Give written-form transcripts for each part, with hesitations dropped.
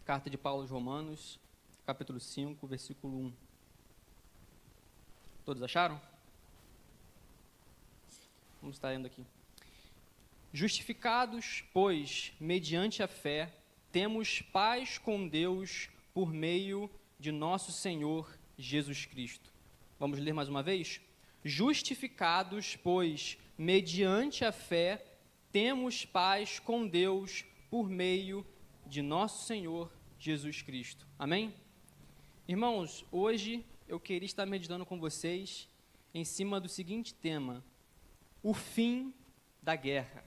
Carta de Paulo aos Romanos, capítulo 5, versículo 1. Todos acharam? Vamos estar lendo aqui. Justificados, pois, mediante a fé, temos paz com Deus por meio de nosso Senhor Jesus Cristo. Vamos ler mais uma vez? Justificados, pois, mediante a fé, temos paz com Deus por meio de nosso Senhor Jesus Cristo. Amém? Irmãos, hoje eu queria estar meditando com vocês em cima do seguinte tema: o fim da guerra.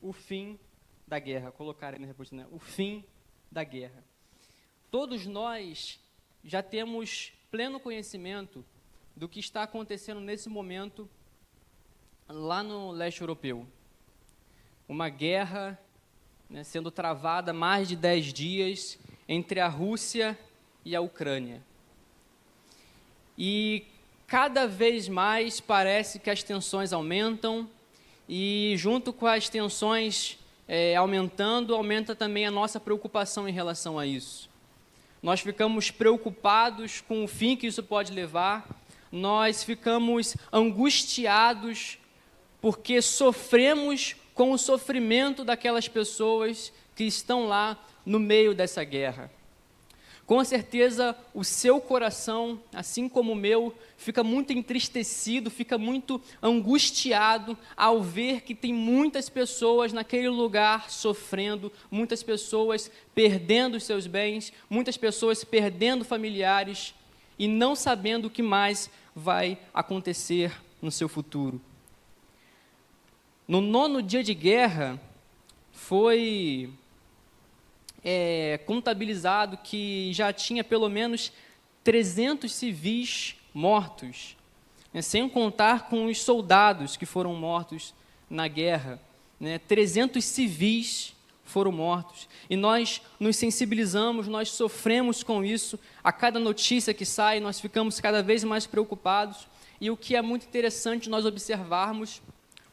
O fim da guerra. Colocar aí na reposição, né? O fim da guerra. Todos nós já temos pleno conhecimento do que está acontecendo nesse momento lá no leste europeu. Uma guerra, né, sendo travada há mais de 10 dias entre a Rússia e a Ucrânia. E cada vez mais parece que as tensões aumentam, e junto com as tensões aumentando, aumenta também a nossa preocupação em relação a isso. Nós ficamos preocupados com o fim que isso pode levar, nós ficamos angustiados porque sofremos com o sofrimento daquelas pessoas que estão lá no meio dessa guerra. Com certeza, o seu coração, assim como o meu, fica muito entristecido, fica muito angustiado ao ver que tem muitas pessoas naquele lugar sofrendo, muitas pessoas perdendo os seus bens, muitas pessoas perdendo familiares e não sabendo o que mais vai acontecer no seu futuro. No 9º dia de guerra, foi contabilizado que já tinha pelo menos 300 civis mortos, né, sem contar com os soldados que foram mortos na guerra. 300 civis foram mortos. E nós nos sensibilizamos, nós sofremos com isso. A cada notícia que sai, nós ficamos cada vez mais preocupados. E o que é muito interessante nós observarmos,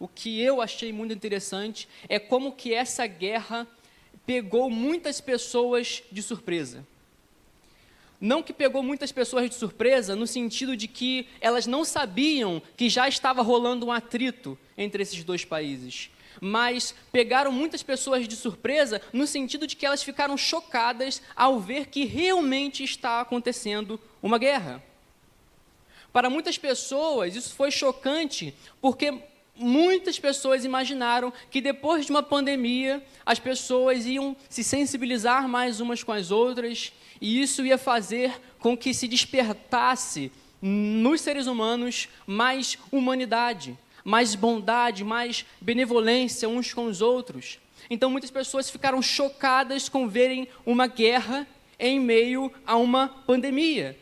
o que eu achei muito interessante, é como que essa guerra pegou muitas pessoas de surpresa. Não que pegou muitas pessoas de surpresa no sentido de que elas não sabiam que já estava rolando um atrito entre esses dois países, mas pegaram muitas pessoas de surpresa no sentido de que elas ficaram chocadas ao ver que realmente está acontecendo uma guerra. Para muitas pessoas isso foi chocante, porque muitas pessoas imaginaram que depois de uma pandemia, as pessoas iam se sensibilizar mais umas com as outras, e isso ia fazer com que se despertasse nos seres humanos mais humanidade, mais bondade, mais benevolência uns com os outros. Então, muitas pessoas ficaram chocadas com verem uma guerra em meio a uma pandemia.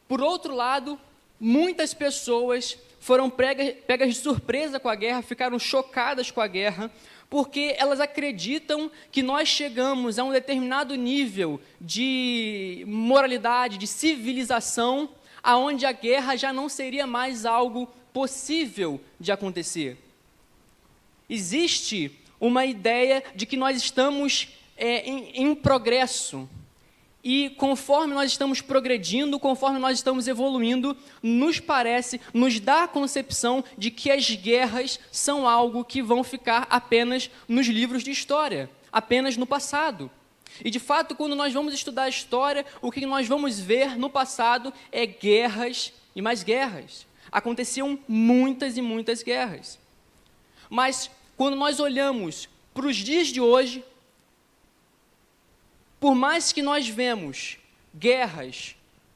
Por outro lado, muitas pessoas foram pegas de surpresa com a guerra, ficaram chocadas com a guerra, porque elas acreditam que nós chegamos a um determinado nível de moralidade, de civilização, aonde a guerra já não seria mais algo possível de acontecer. Existe uma ideia de que nós estamos em progresso. E conforme nós estamos progredindo, conforme nós estamos evoluindo, nos parece, nos dá a concepção de que as guerras são algo que vão ficar apenas nos livros de história, apenas no passado. E, de fato, quando nós vamos estudar a história, o que nós vamos ver no passado é guerras e mais guerras. Aconteciam muitas e muitas guerras. Mas, quando nós olhamos para os dias de hoje, por mais que nós vemos guerras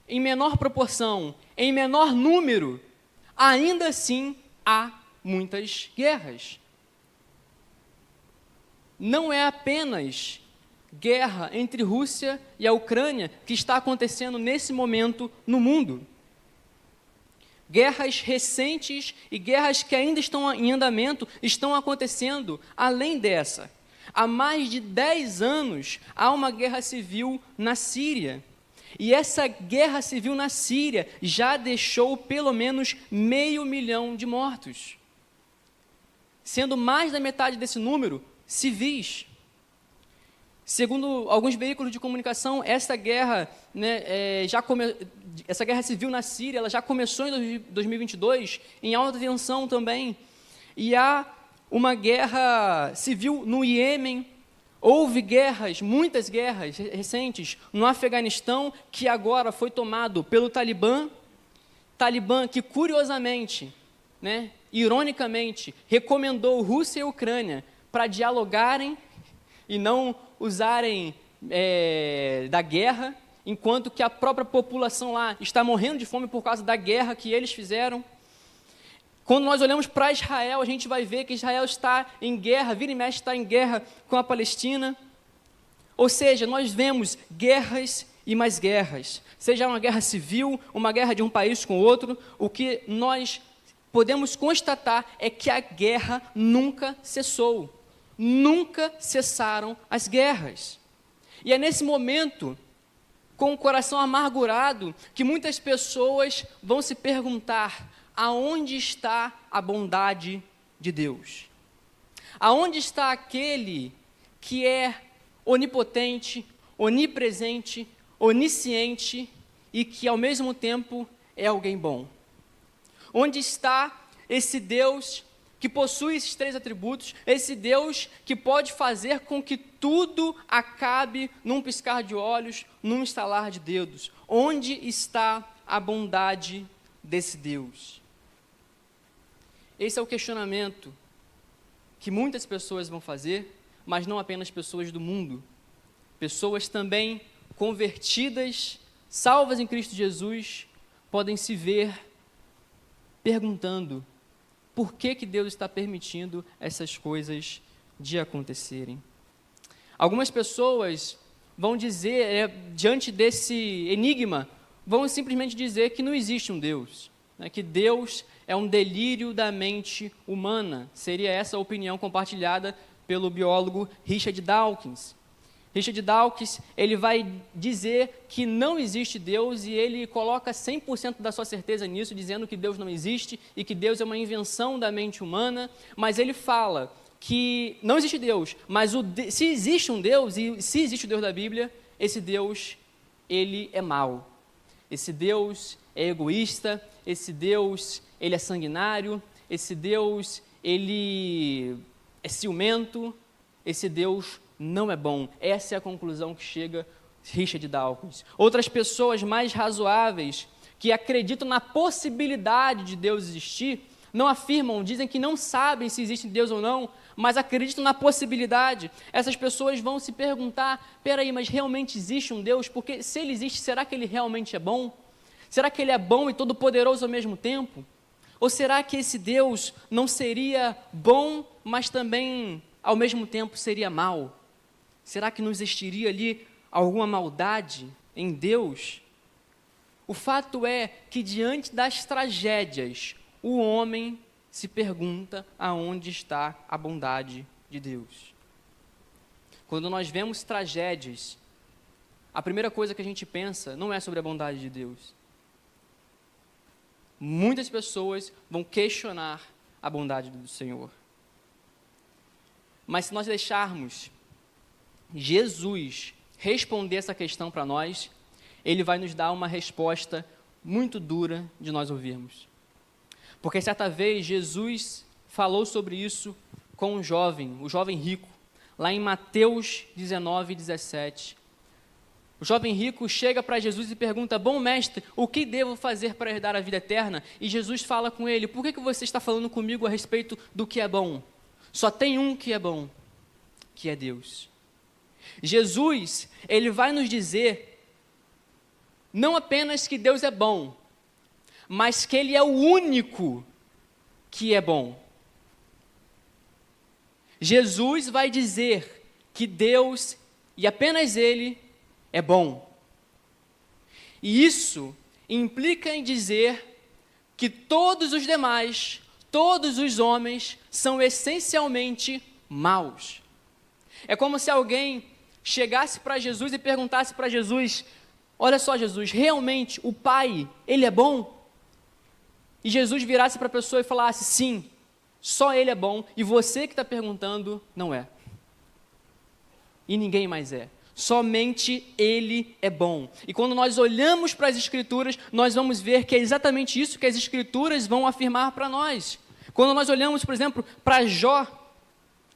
em menor proporção, em menor número, ainda assim há muitas guerras. Não é apenas guerra entre Rússia e a Ucrânia que está acontecendo nesse momento no mundo. Guerras recentes e guerras que ainda estão em andamento estão acontecendo além dessa. Há mais de 10 anos, há uma guerra civil na Síria. E essa guerra civil na Síria já deixou pelo menos 500 mil de mortos. Sendo mais da metade desse número civis. Segundo alguns veículos de comunicação, essa guerra, né, essa guerra civil na Síria, ela já começou em 2022, em alta tensão também. E há uma guerra civil no Iêmen. Houve guerras, muitas guerras recentes no Afeganistão, que agora foi tomado pelo Talibã que, curiosamente, né, ironicamente, recomendou Rússia e Ucrânia para dialogarem e não usarem da guerra, enquanto que a própria população lá está morrendo de fome por causa da guerra que eles fizeram. Quando nós olhamos para Israel, a gente vai ver que Israel está em guerra, vira e mexe está em guerra com a Palestina. Ou seja, nós vemos guerras e mais guerras, seja uma guerra civil, uma guerra de um país com outro. O que nós podemos constatar é que a guerra nunca cessou. Nunca cessaram as guerras. E é nesse momento, com o coração amargurado, que muitas pessoas vão se perguntar: aonde está a bondade de Deus? Aonde está aquele que é onipotente, onipresente, onisciente e que ao mesmo tempo é alguém bom? Onde está esse Deus que possui esses 3 atributos, esse Deus que pode fazer com que tudo acabe num piscar de olhos, num estalar de dedos? Onde está a bondade desse Deus? Esse é o questionamento que muitas pessoas vão fazer, mas não apenas pessoas do mundo. Pessoas também convertidas, salvas em Cristo Jesus, podem se ver perguntando: por que Deus está permitindo essas coisas de acontecerem? Algumas pessoas vão dizer, diante desse enigma, vão simplesmente dizer que não existe um Deus, né, que Deus é um delírio da mente humana. Seria essa a opinião compartilhada pelo biólogo Richard Dawkins. Richard Dawkins, ele vai dizer que não existe Deus e ele coloca 100% da sua certeza nisso, dizendo que Deus não existe e que Deus é uma invenção da mente humana, mas ele fala que não existe Deus, mas se existe um Deus, e se existe o Deus da Bíblia, esse Deus, ele é mau. Esse Deus é egoísta, esse Deus, ele é sanguinário, esse Deus, ele é ciumento, esse Deus não é bom. Essa é a conclusão que chega Richard Dawkins. Outras pessoas mais razoáveis, que acreditam na possibilidade de Deus existir, não afirmam, dizem que não sabem se existe Deus ou não, mas acreditam na possibilidade. Essas pessoas vão se perguntar: peraí, mas realmente existe um Deus? Porque se ele existe, será que ele realmente é bom? Será que ele é bom e todo-poderoso ao mesmo tempo? Ou será que esse Deus não seria bom, mas também, ao mesmo tempo, seria mau? Será que não existiria ali alguma maldade em Deus? O fato é que, diante das tragédias, o homem se pergunta aonde está a bondade de Deus. Quando nós vemos tragédias, a primeira coisa que a gente pensa não é sobre a bondade de Deus. Muitas pessoas vão questionar a bondade do Senhor. Mas se nós deixarmos Jesus responder essa questão para nós, ele vai nos dar uma resposta muito dura de nós ouvirmos. Porque certa vez Jesus falou sobre isso com um jovem, o jovem rico, lá em Mateus 19, 17. O jovem rico chega para Jesus e pergunta: bom mestre, o que devo fazer para herdar a vida eterna? E Jesus fala com ele: por que você está falando comigo a respeito do que é bom? Só tem um que é bom, que é Deus. Jesus, ele vai nos dizer não apenas que Deus é bom, mas que ele é o único que é bom. Jesus vai dizer que Deus, e apenas ele, é bom. E isso implica em dizer que todos os demais, todos os homens, são essencialmente maus. É como se alguém chegasse para Jesus e perguntasse para Jesus: olha só, Jesus, realmente o Pai, ele é bom? E Jesus virasse para a pessoa e falasse: sim, só ele é bom, e você que está perguntando não é. e ninguém mais é. Somente Ele é bom. E quando nós olhamos para as Escrituras, nós vamos ver que é exatamente isso que as Escrituras vão afirmar para nós. Quando nós olhamos, por exemplo, para Jó,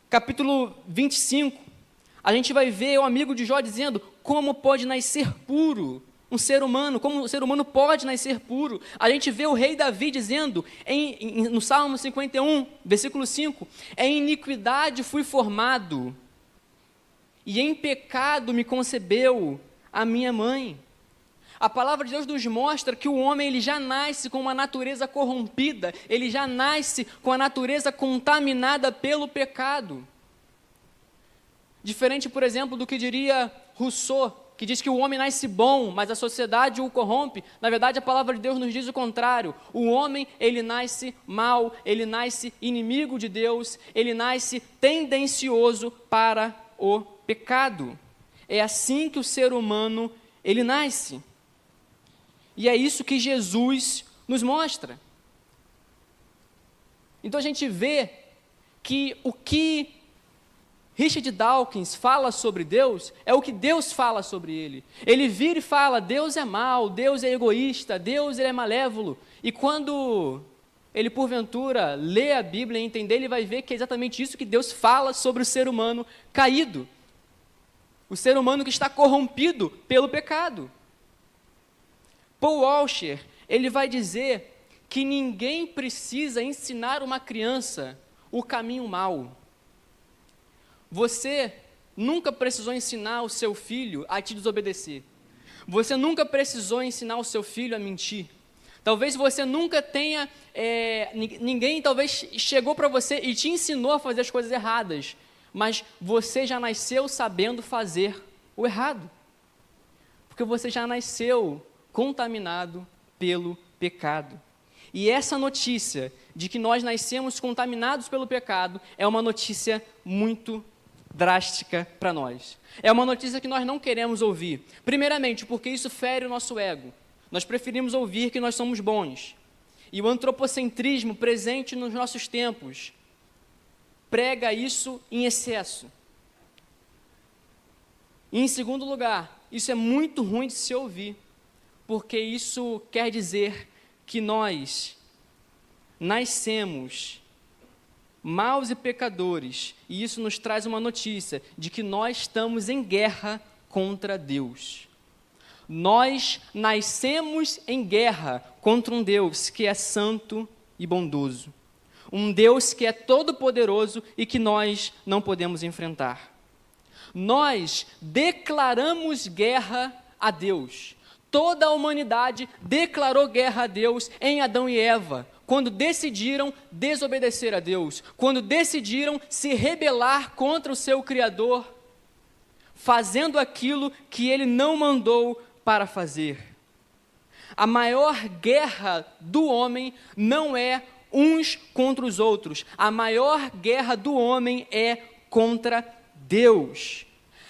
capítulo 25, a gente vai ver o amigo de Jó dizendo como pode nascer puro um ser humano, como o ser humano pode nascer puro. A gente vê o rei Davi dizendo, no Salmo 51, versículo 5, em iniquidade fui formado, e em pecado me concebeu a minha mãe. A palavra de Deus nos mostra que o homem ele já nasce com uma natureza corrompida, ele já nasce com a natureza contaminada pelo pecado. Diferente, por exemplo, do que diria Rousseau, que diz que o homem nasce bom, mas a sociedade o corrompe. Na verdade, a palavra de Deus nos diz o contrário. O homem, ele nasce mal, ele nasce inimigo de Deus, ele nasce tendencioso para o pecado. É assim que o ser humano, ele nasce. E é isso que Jesus nos mostra. Então a gente vê que o que Richard Dawkins fala sobre Deus é o que Deus fala sobre ele. Ele vira e fala, Deus é mau, Deus é egoísta, Deus ele é malévolo. E quando ele porventura lê a Bíblia e entender, ele vai ver que é exatamente isso que Deus fala sobre o ser humano caído. O ser humano que está corrompido pelo pecado. Paul Washer, ele vai dizer que ninguém precisa ensinar uma criança o caminho mau. Você nunca precisou ensinar o seu filho a te desobedecer. Você nunca precisou ensinar o seu filho a mentir. Talvez você nunca tenha, ninguém talvez chegou para você e te ensinou a fazer as coisas erradas, mas você já nasceu sabendo fazer o errado. Porque você já nasceu contaminado pelo pecado. E essa notícia de que nós nascemos contaminados pelo pecado é uma notícia muito drástica para nós. É uma notícia que nós não queremos ouvir. Primeiramente, porque isso fere o nosso ego. Nós preferimos ouvir que nós somos bons. E o antropocentrismo presente nos nossos tempos prega isso em excesso. E, em segundo lugar, isso é muito ruim de se ouvir, porque isso quer dizer que nós nascemos maus e pecadores, e isso nos traz uma notícia de que nós estamos em guerra contra Deus. Nós nascemos em guerra contra um Deus que é santo e bondoso. Um Deus que é todo-poderoso e que nós não podemos enfrentar. Nós declaramos guerra a Deus. Toda a humanidade declarou guerra a Deus em Adão e Eva, quando decidiram desobedecer a Deus, quando decidiram se rebelar contra o seu Criador, fazendo aquilo que Ele não mandou para fazer. A maior guerra do homem não é uns contra os outros, a maior guerra do homem é contra Deus.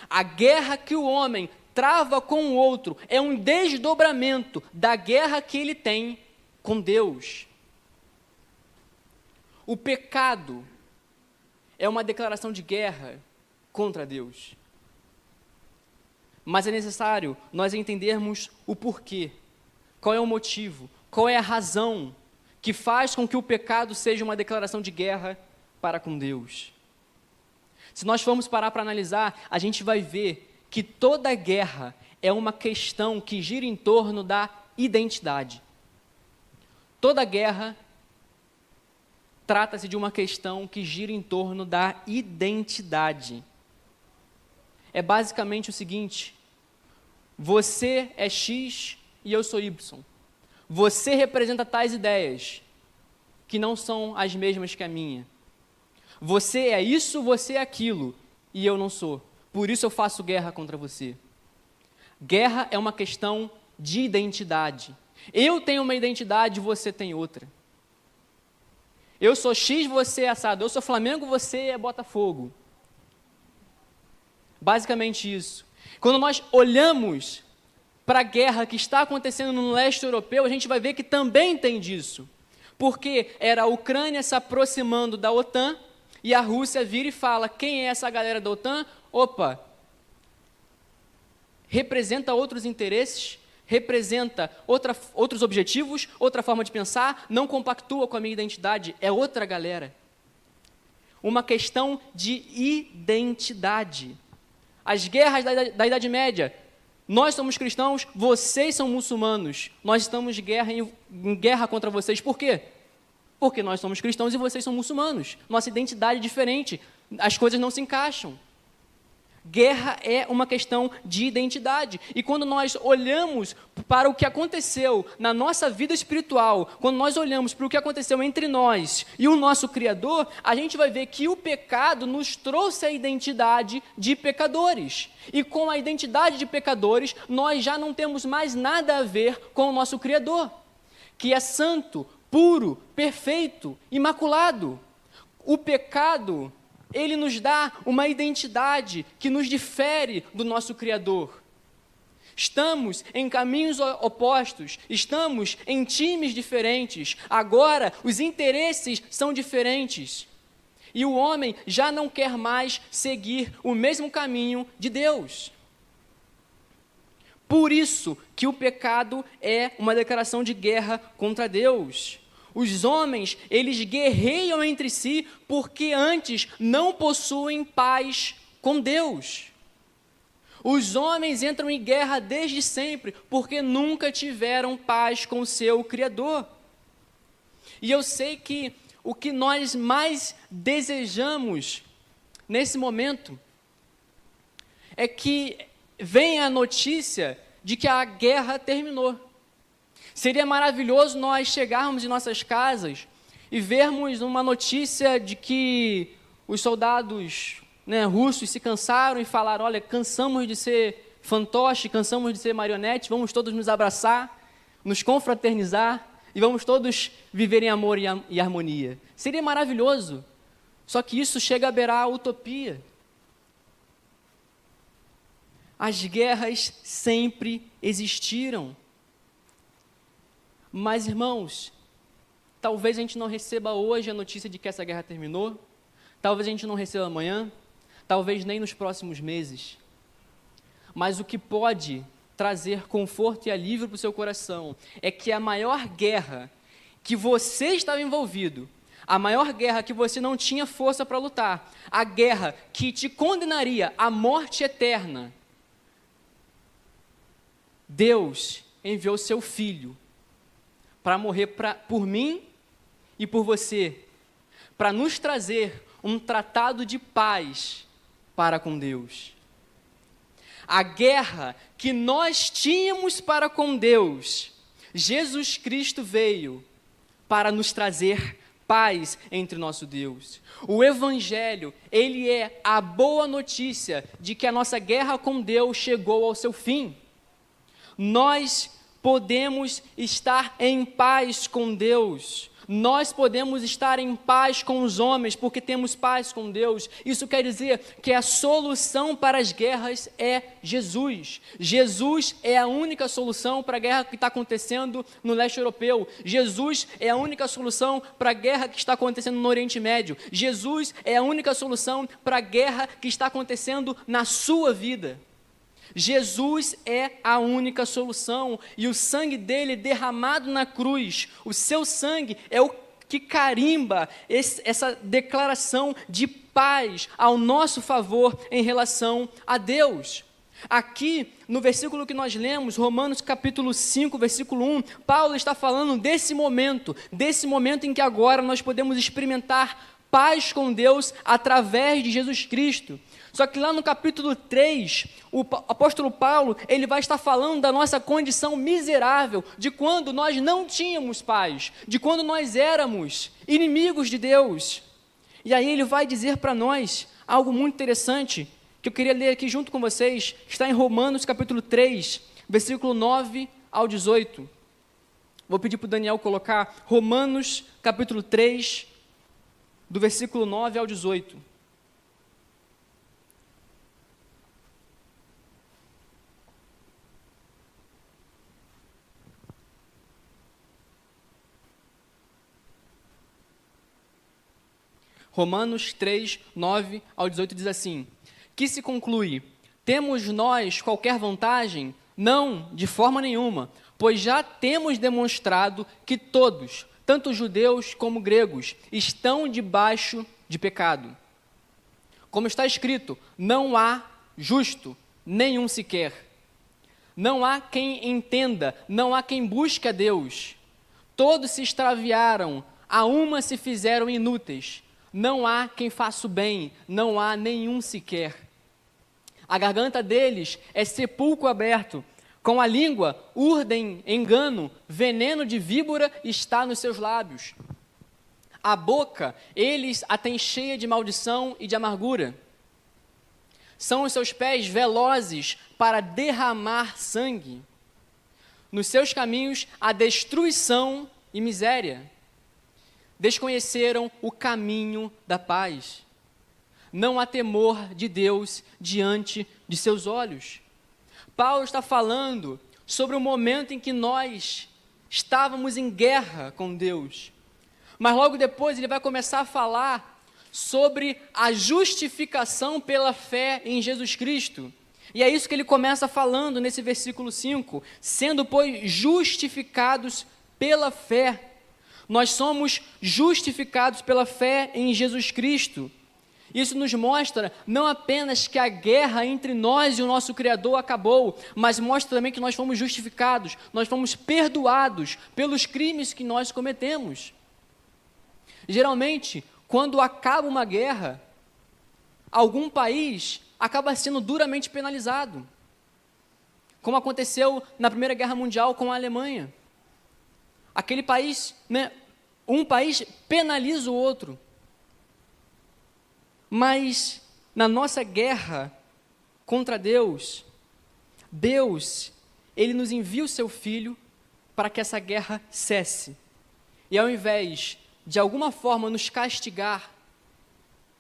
A guerra que o homem trava com o outro é um desdobramento da guerra que ele tem com Deus. O pecado é uma declaração de guerra contra Deus. Mas é necessário nós entendermos o porquê, qual é o motivo, qual é a razão que faz com que o pecado seja uma declaração de guerra para com Deus. Se nós formos parar para analisar, a gente vai ver que toda guerra é uma questão que gira em torno da identidade. Toda guerra trata-se de uma questão que gira em torno da identidade. É basicamente o seguinte: você é X e eu sou Y. Você representa tais ideias que não são as mesmas que a minha. Você é isso, você é aquilo, e eu não sou. Por isso eu faço guerra contra você. Guerra é uma questão de identidade. Eu tenho uma identidade, você tem outra. Eu sou X, você é assado. Eu sou Flamengo, você é Botafogo. Basicamente isso. Quando nós olhamos para a guerra que está acontecendo no leste europeu, a gente vai ver que também tem disso. Porque era a Ucrânia se aproximando da OTAN, e a Rússia vira e fala, quem é essa galera da OTAN? Opa, representa outros interesses, representa outros objetivos, outra forma de pensar, não compactua com a minha identidade, é outra galera. Uma questão de identidade. As guerras da Idade Média, nós somos cristãos, vocês são muçulmanos, nós estamos em guerra contra vocês, por quê? Porque nós somos cristãos e vocês são muçulmanos, nossa identidade é diferente, as coisas não se encaixam. Guerra é uma questão de identidade. E quando nós olhamos para o que aconteceu na nossa vida espiritual, quando nós olhamos para o que aconteceu entre nós e o nosso Criador, a gente vai ver que o pecado nos trouxe a identidade de pecadores. E com a identidade de pecadores, nós já não temos mais nada a ver com o nosso Criador, que é santo, puro, perfeito, imaculado. O pecado, ele nos dá uma identidade que nos difere do nosso Criador. Estamos em caminhos opostos, estamos em times diferentes, agora os interesses são diferentes. E o homem já não quer mais seguir o mesmo caminho de Deus. Por isso que o pecado é uma declaração de guerra contra Deus. Os homens, eles guerreiam entre si porque antes não possuem paz com Deus. Os homens entram em guerra desde sempre porque nunca tiveram paz com o seu Criador. E eu sei que o que nós mais desejamos nesse momento é que venha a notícia de que a guerra terminou. Seria maravilhoso nós chegarmos em nossas casas e vermos uma notícia de que os soldados russos se cansaram e falaram, olha, cansamos de ser fantoche, cansamos de ser marionete, vamos todos nos abraçar, nos confraternizar e vamos todos viver em amor e harmonia. Seria maravilhoso, só que isso chega a beirar a utopia. As guerras sempre existiram. Mas, irmãos, talvez a gente não receba hoje a notícia de que essa guerra terminou, talvez a gente não receba amanhã, talvez nem nos próximos meses. Mas o que pode trazer conforto e alívio para o seu coração é que a maior guerra que você estava envolvido, a maior guerra que você não tinha força para lutar, a guerra que te condenaria à morte eterna, Deus enviou seu Filho para morrer por mim e por você, para nos trazer um tratado de paz para com Deus. A guerra que nós tínhamos para com Deus, Jesus Cristo veio para nos trazer paz entre nosso Deus. O Evangelho, ele é a boa notícia de que a nossa guerra com Deus chegou ao seu fim. Nós podemos estar em paz com Deus. Nós podemos estar em paz com os homens, porque temos paz com Deus. Isso quer dizer que a solução para as guerras é Jesus. Jesus é a única solução para a guerra que está acontecendo no leste europeu. Jesus é a única solução para a guerra que está acontecendo no Oriente Médio. Jesus é a única solução para a guerra que está acontecendo na sua vida. Jesus é a única solução e o sangue dele derramado na cruz, o seu sangue é o que carimba essa declaração de paz ao nosso favor em relação a Deus. Aqui, no versículo que nós lemos, Romanos capítulo 5, versículo 1, Paulo está falando desse momento em que agora nós podemos experimentar paz com Deus através de Jesus Cristo. Só que lá no capítulo 3, o apóstolo Paulo, ele vai estar falando da nossa condição miserável, de quando nós não tínhamos paz, de quando nós éramos inimigos de Deus. E aí ele vai dizer para nós algo muito interessante, que eu queria ler aqui junto com vocês, está em Romanos capítulo 3, versículo 9 ao 18. Vou pedir para o Daniel colocar Romanos capítulo 3, do versículo 9 ao 18. Romanos 3, 9 ao 18 diz assim: que se conclui, Temos nós qualquer vantagem? Não, de forma nenhuma, pois já temos demonstrado que todos, tanto judeus como gregos, estão debaixo de pecado. Como está escrito, não há justo, nenhum sequer. Não há quem entenda, não há quem busque a Deus. Todos se extraviaram, a uma se fizeram inúteis. Não há quem faça o bem, não há nenhum sequer. A garganta deles é sepulcro aberto, com a língua urdem engano, veneno de víbora está nos seus lábios. A boca, eles a têm cheia de maldição e de amargura. São os seus pés velozes para derramar sangue. Nos seus caminhos há destruição e miséria. Desconheceram o caminho da paz. Não há temor de Deus diante de seus olhos. Paulo está falando sobre o momento em que nós estávamos em guerra com Deus. Mas logo depois ele vai começar a falar sobre a justificação pela fé em Jesus Cristo. E é isso que ele começa falando nesse versículo 5. Sendo, pois, justificados pela fé. Nós somos justificados pela fé em Jesus Cristo. Isso nos mostra não apenas que a guerra entre nós e o nosso Criador acabou, mas mostra também que nós fomos justificados, nós fomos perdoados pelos crimes que nós cometemos. Geralmente, quando acaba uma guerra, algum país acaba sendo duramente penalizado, como aconteceu na Primeira Guerra Mundial com a Alemanha. Aquele país, um país penaliza o outro. Mas na nossa guerra contra Deus, Ele nos envia o seu Filho para que essa guerra cesse. E ao invés de alguma forma nos castigar,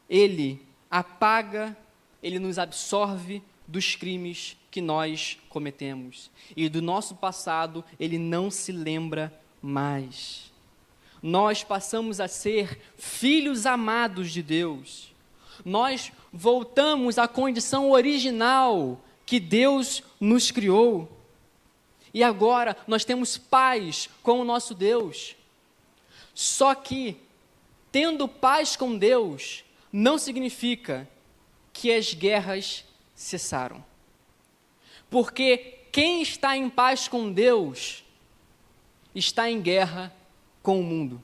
Ele apaga, Ele nos absorve dos crimes que nós cometemos. E do nosso passado, Ele não se lembra mais. Nós passamos a ser filhos amados de Deus. Nós voltamos à condição original que Deus nos criou. E agora nós temos paz com o nosso Deus. Só que, tendo paz com Deus, não significa que as guerras cessaram. Porque quem está em paz com Deus, está em guerra com o mundo.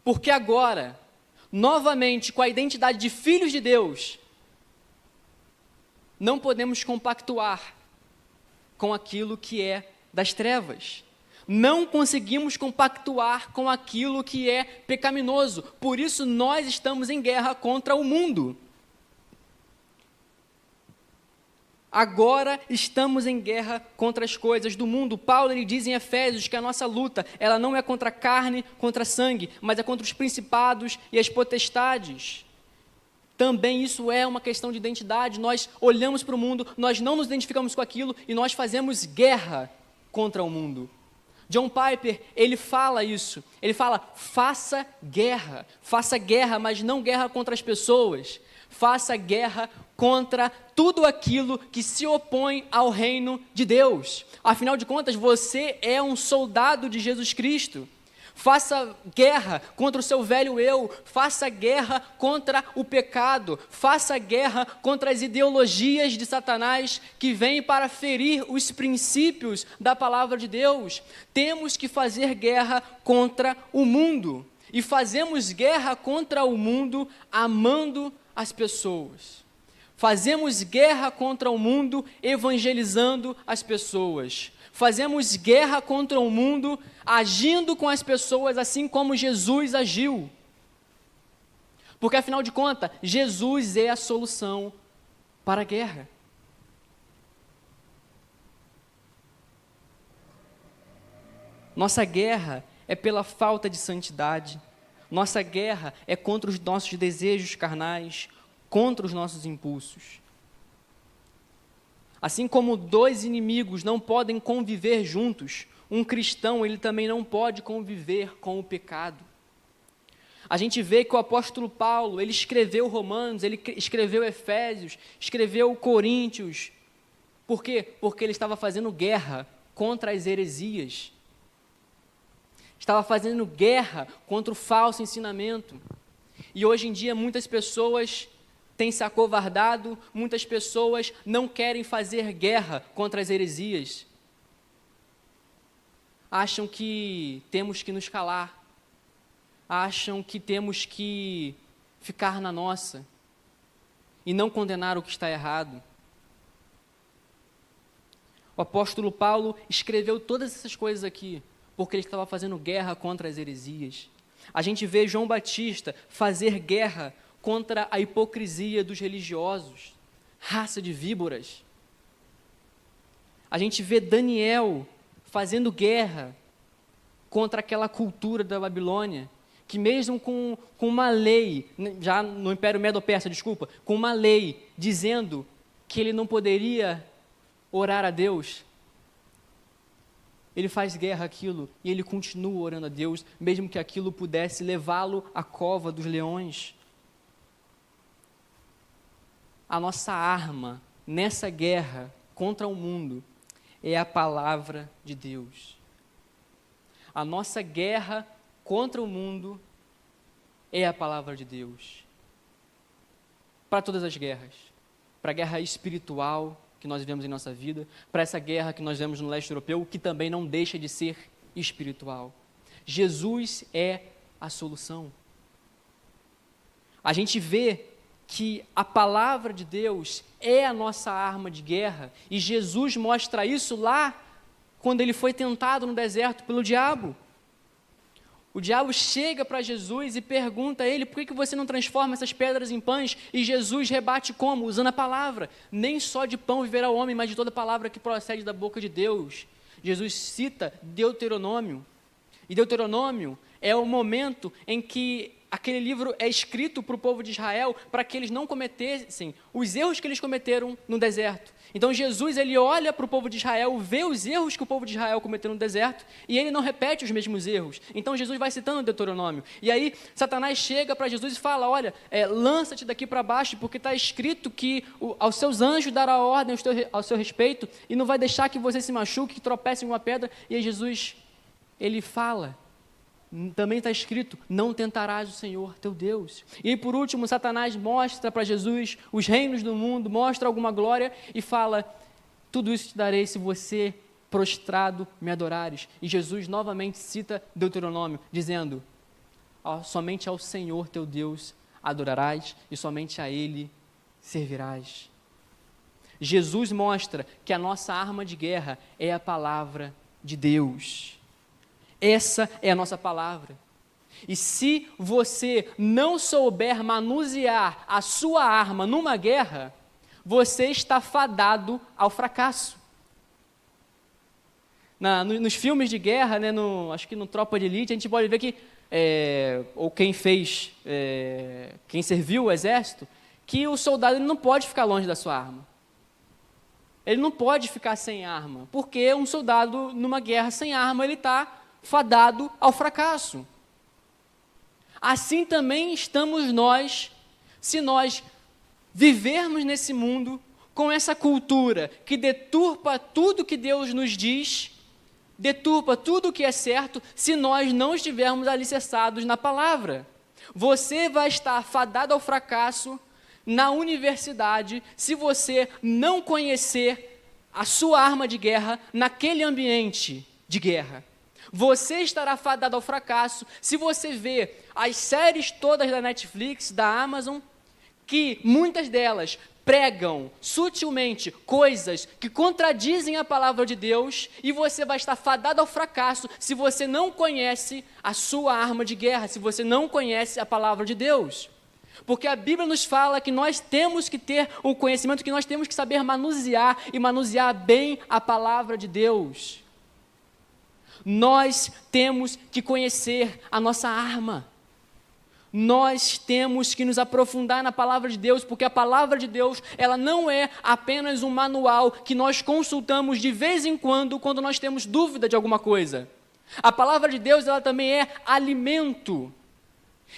Porque agora, novamente, com a identidade de filhos de Deus, não podemos compactuar com aquilo que é das trevas. Não conseguimos compactuar com aquilo que é pecaminoso. Por isso, nós estamos em guerra contra o mundo. Agora estamos em guerra contra as coisas do mundo. Paulo ele diz em Efésios que a nossa luta, ela não é contra a carne, contra sangue, mas é contra os principados e as potestades. Também isso é uma questão de identidade. Nós olhamos para o mundo, nós não nos identificamos com aquilo e nós fazemos guerra contra o mundo. John Piper, ele fala isso. Ele fala, faça guerra, mas não guerra contra as pessoas. Faça guerra contra tudo aquilo que se opõe ao reino de Deus. Afinal de contas, você é um soldado de Jesus Cristo. Faça guerra contra o seu velho eu, faça guerra contra o pecado, faça guerra contra as ideologias de Satanás que vêm para ferir os princípios da palavra de Deus. Temos que fazer guerra contra o mundo. E fazemos guerra contra o mundo amando as pessoas. Fazemos guerra contra o mundo evangelizando as pessoas. Fazemos guerra contra o mundo agindo com as pessoas assim como Jesus agiu. Porque, afinal de contas, Jesus é a solução para a guerra. Nossa guerra é pela falta de santidade. Nossa guerra é contra os nossos desejos carnais, contra os nossos impulsos. Assim como dois inimigos não podem conviver juntos, um cristão ele também não pode conviver com o pecado. A gente vê que o apóstolo Paulo, ele escreveu Romanos, ele escreveu Efésios, escreveu Coríntios. Por quê? Porque ele estava fazendo guerra contra as heresias. Estava fazendo guerra contra o falso ensinamento. E hoje em dia muitas pessoas têm se acovardado, muitas pessoas não querem fazer guerra contra as heresias. Acham que temos que nos calar. Acham que temos que ficar na nossa e não condenar o que está errado. O apóstolo Paulo escreveu todas essas coisas aqui, porque ele estava fazendo guerra contra as heresias. A gente vê João Batista fazer guerra contra a hipocrisia dos religiosos, raça de víboras. A gente vê Daniel fazendo guerra contra aquela cultura da Babilônia, que mesmo com uma lei, já no Império Medo-Persa, com uma lei dizendo que ele não poderia orar a Deus, ele faz guerra àquilo e ele continua orando a Deus, mesmo que aquilo pudesse levá-lo à cova dos leões. A nossa arma nessa guerra contra o mundo é a palavra de Deus. A nossa guerra contra o mundo é a palavra de Deus. Para todas as guerras. Para a guerra espiritual que nós vivemos em nossa vida, para essa guerra que nós vemos no leste europeu, que também não deixa de ser espiritual. Jesus é a solução. A gente vê que a palavra de Deus é a nossa arma de guerra, e Jesus mostra isso lá quando ele foi tentado no deserto pelo diabo. O diabo chega para Jesus e pergunta a ele, por que você não transforma essas pedras em pães? E Jesus rebate como? Usando a palavra. Nem só de pão viverá o homem, mas de toda palavra que procede da boca de Deus. Jesus cita Deuteronômio. E Deuteronômio é o momento em que aquele livro é escrito para o povo de Israel, para que eles não cometessem os erros que eles cometeram no deserto. Então Jesus, ele olha para o povo de Israel, vê os erros que o povo de Israel cometeu no deserto, e ele não repete os mesmos erros. Então Jesus vai citando o Deuteronômio. E aí Satanás chega para Jesus e fala, olha, lança-te daqui para baixo, porque está escrito que aos seus anjos dará ordem ao seu respeito, e não vai deixar que você se machuque, que tropece em uma pedra. E aí Jesus, ele fala, também está escrito, não tentarás o Senhor teu Deus. E por último, Satanás mostra para Jesus os reinos do mundo, mostra alguma glória e fala, tudo isso te darei se você prostrado me adorares. E Jesus novamente cita Deuteronômio, dizendo, somente ao Senhor teu Deus adorarás e somente a Ele servirás. Jesus mostra que a nossa arma de guerra é a palavra de Deus. Essa é a nossa palavra. E se você não souber manusear a sua arma numa guerra, você está fadado ao fracasso. Nos filmes de guerra, né, acho que no Tropa de Elite, a gente pode ver que, ou quem serviu o exército, que o soldado ele não pode ficar longe da sua arma. Ele não pode ficar sem arma, porque um soldado numa guerra sem arma, ele está fadado ao fracasso. Assim também estamos nós, se nós vivermos nesse mundo com essa cultura que deturpa tudo que Deus nos diz, deturpa tudo que é certo, se nós não estivermos alicerçados na palavra. Você vai estar fadado ao fracasso na universidade se você não conhecer a sua arma de guerra naquele ambiente de guerra. Você estará fadado ao fracasso se você vê as séries todas da Netflix, da Amazon, que muitas delas pregam sutilmente coisas que contradizem a palavra de Deus, e você vai estar fadado ao fracasso se você não conhece a sua arma de guerra, se você não conhece a palavra de Deus. Porque a Bíblia nos fala que nós temos que ter o conhecimento, que nós temos que saber manusear e manusear bem a palavra de Deus. Nós temos que conhecer a nossa arma. Nós temos que nos aprofundar na palavra de Deus, porque a palavra de Deus, ela não é apenas um manual que nós consultamos de vez em quando nós temos dúvida de alguma coisa. A palavra de Deus, ela também é alimento.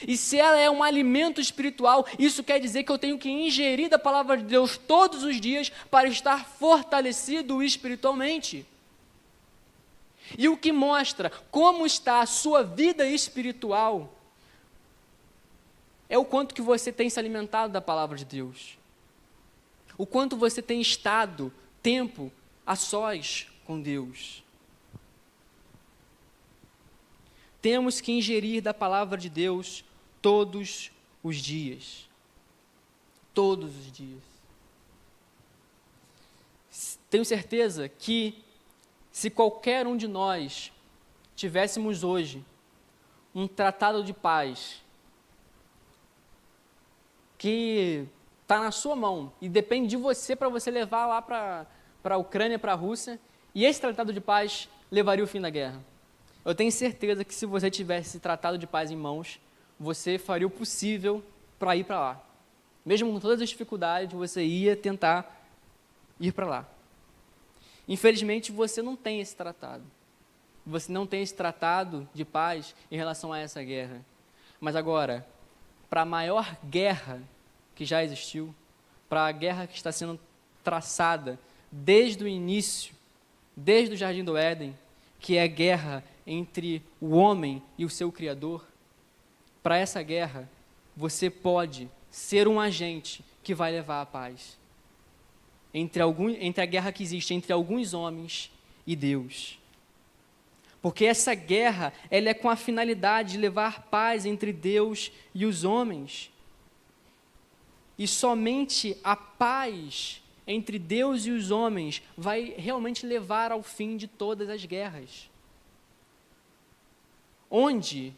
E se ela é um alimento espiritual, isso quer dizer que eu tenho que ingerir da palavra de Deus todos os dias para estar fortalecido espiritualmente. E o que mostra como está a sua vida espiritual é o quanto que você tem se alimentado da palavra de Deus. O quanto você tem estado tempo a sós com Deus. Temos que ingerir da palavra de Deus todos os dias. Todos os dias. Tenho certeza que se qualquer um de nós tivéssemos hoje um tratado de paz que está na sua mão e depende de você para você levar lá para a Ucrânia, para a Rússia, e esse tratado de paz levaria o fim da guerra. Eu tenho certeza que se você tivesse esse tratado de paz em mãos, você faria o possível para ir para lá. Mesmo com todas as dificuldades, você ia tentar ir para lá. Infelizmente, você não tem esse tratado. Você não tem esse tratado de paz em relação a essa guerra. Mas agora, para a maior guerra que já existiu, para a guerra que está sendo traçada desde o início, desde o Jardim do Éden, que é a guerra entre o homem e o seu Criador, para essa guerra, você pode ser um agente que vai levar a paz. Entre a guerra que existe entre alguns homens e Deus. Porque essa guerra, ela é com a finalidade de levar paz entre Deus e os homens. E somente a paz entre Deus e os homens vai realmente levar ao fim de todas as guerras. Onde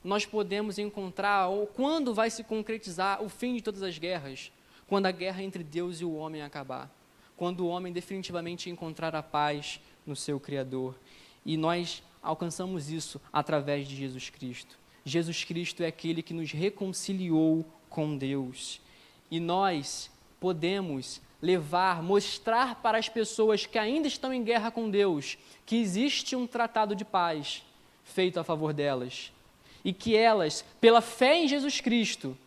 nós podemos encontrar, ou quando vai se concretizar o fim de todas as guerras? Quando a guerra entre Deus e o homem acabar. Quando o homem definitivamente encontrar a paz no seu Criador. E nós alcançamos isso através de Jesus Cristo. Jesus Cristo é aquele que nos reconciliou com Deus. E nós podemos mostrar para as pessoas que ainda estão em guerra com Deus, que existe um tratado de paz feito a favor delas. E que elas, pela fé em Jesus Cristo,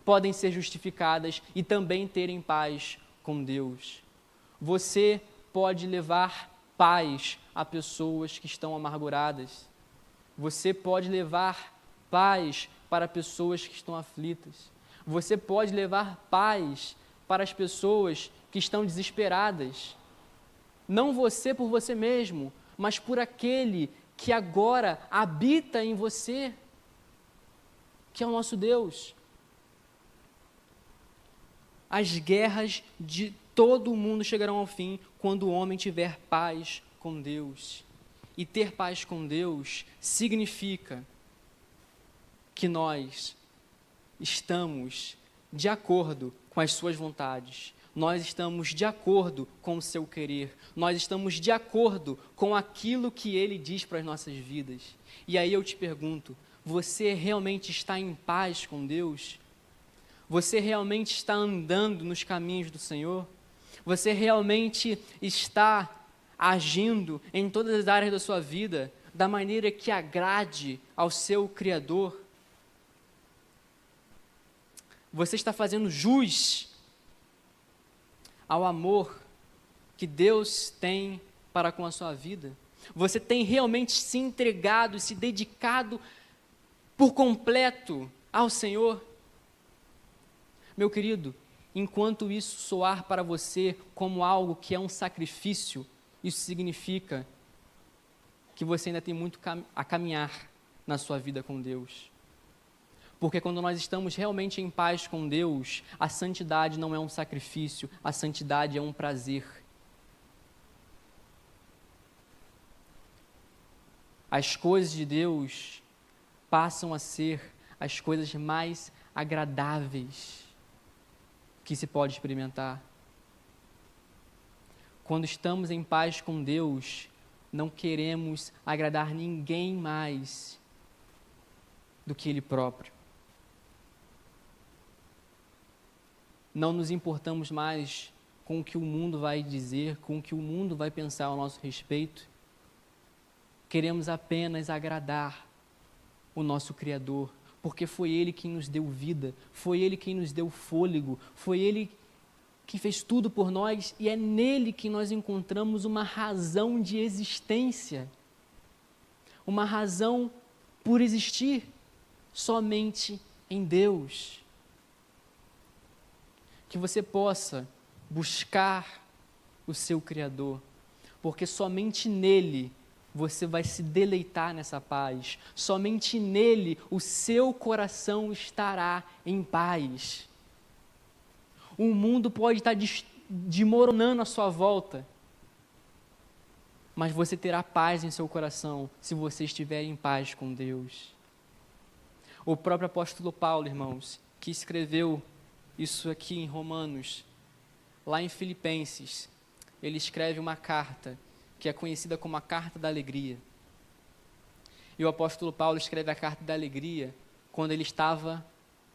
podem ser justificadas e também terem paz com Deus. Você pode levar paz a pessoas que estão amarguradas. Você pode levar paz para pessoas que estão aflitas. Você pode levar paz para as pessoas que estão desesperadas. Não você por você mesmo, mas por aquele que agora habita em você, que é o nosso Deus. As guerras de todo o mundo chegarão ao fim quando o homem tiver paz com Deus. E ter paz com Deus significa que nós estamos de acordo com as suas vontades. Nós estamos de acordo com o seu querer. Nós estamos de acordo com aquilo que Ele diz para as nossas vidas. E aí eu te pergunto, você realmente está em paz com Deus? Você realmente está andando nos caminhos do Senhor? Você realmente está agindo em todas as áreas da sua vida da maneira que agrade ao seu Criador? Você está fazendo jus ao amor que Deus tem para com a sua vida? Você tem realmente se entregado, se dedicado por completo ao Senhor? Meu querido, enquanto isso soar para você como algo que é um sacrifício, isso significa que você ainda tem muito a caminhar na sua vida com Deus. Porque quando nós estamos realmente em paz com Deus, a santidade não é um sacrifício, a santidade é um prazer. As coisas de Deus passam a ser as coisas mais agradáveis que se pode experimentar. Quando estamos em paz com Deus, não queremos agradar ninguém mais do que Ele próprio. Não nos importamos mais com o que o mundo vai dizer, com o que o mundo vai pensar ao nosso respeito. Queremos apenas agradar o nosso Criador, porque foi Ele quem nos deu vida, foi Ele quem nos deu fôlego, foi Ele que fez tudo por nós, e é nele que nós encontramos uma razão de existência, uma razão por existir, somente em Deus. Que você possa buscar o seu Criador, porque somente nele você vai se deleitar nessa paz, somente nele o seu coração estará em paz. O mundo pode estar desmoronando à sua volta, mas você terá paz em seu coração se você estiver em paz com Deus. O próprio apóstolo Paulo, irmãos, que escreveu isso aqui em Romanos, lá em Filipenses, ele escreve uma carta que é conhecida como a Carta da Alegria. E o apóstolo Paulo escreve a Carta da Alegria quando ele estava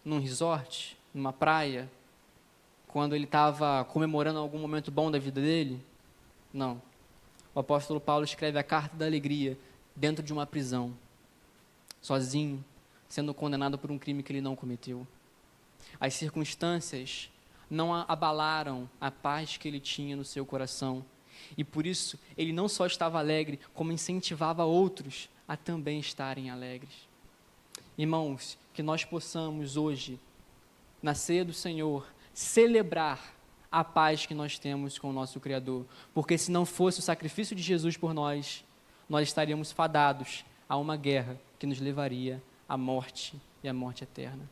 num resort, numa praia, quando ele estava comemorando algum momento bom da vida dele? Não. O apóstolo Paulo escreve a Carta da Alegria dentro de uma prisão, sozinho, sendo condenado por um crime que ele não cometeu. As circunstâncias não abalaram a paz que ele tinha no seu coração. E por isso, ele não só estava alegre, como incentivava outros a também estarem alegres. Irmãos, que nós possamos hoje, na ceia do Senhor, celebrar a paz que nós temos com o nosso Criador. Porque se não fosse o sacrifício de Jesus por nós, nós estaríamos fadados a uma guerra que nos levaria à morte e à morte eterna.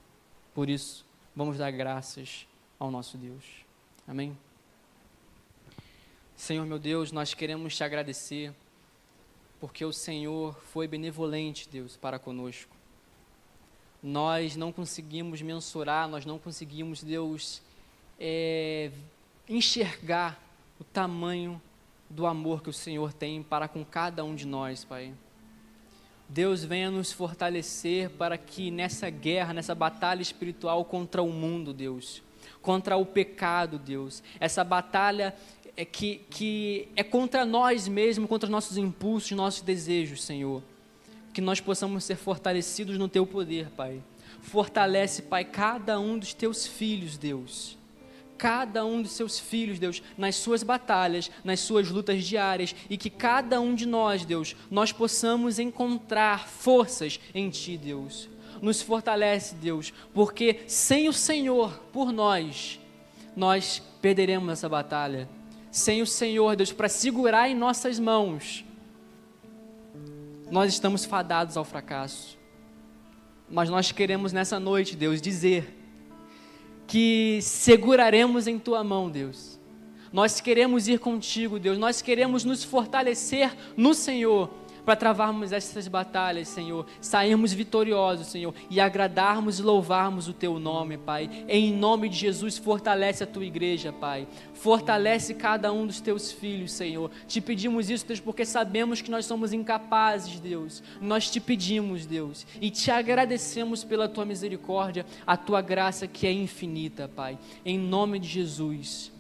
Por isso, vamos dar graças ao nosso Deus. Amém? Senhor meu Deus, nós queremos te agradecer, porque o Senhor foi benevolente, Deus, para conosco. Nós não conseguimos mensurar, nós não conseguimos, Deus, enxergar o tamanho do amor que o Senhor tem para com cada um de nós, Pai. Deus venha nos fortalecer para que nessa guerra, nessa batalha espiritual contra o mundo, Deus, contra o pecado, Deus, essa batalha que é contra nós mesmos, contra os nossos impulsos, nossos desejos, Senhor, que nós possamos ser fortalecidos no Teu poder, Pai. Fortalece, Pai, cada um dos Teus filhos, Deus, cada um dos seus filhos, Deus, nas suas batalhas, nas suas lutas diárias, e que cada um de nós, Deus, nós possamos encontrar forças em Ti, Deus. Nos fortalece, Deus, porque sem o Senhor por nós perderemos essa batalha. Sem o Senhor, Deus, para segurar em nossas mãos, nós estamos fadados ao fracasso. Mas nós queremos nessa noite, Deus, dizer que seguraremos em Tua mão, Deus. Nós queremos ir contigo, Deus. Nós queremos nos fortalecer no Senhor para travarmos essas batalhas, Senhor. Sairmos vitoriosos, Senhor, e agradarmos e louvarmos o Teu nome, Pai. Em nome de Jesus, fortalece a Tua igreja, Pai. Fortalece cada um dos Teus filhos, Senhor. Te pedimos isso, Deus, porque sabemos que nós somos incapazes, Deus. Nós te pedimos, Deus, e te agradecemos pela Tua misericórdia, a Tua graça que é infinita, Pai. Em nome de Jesus.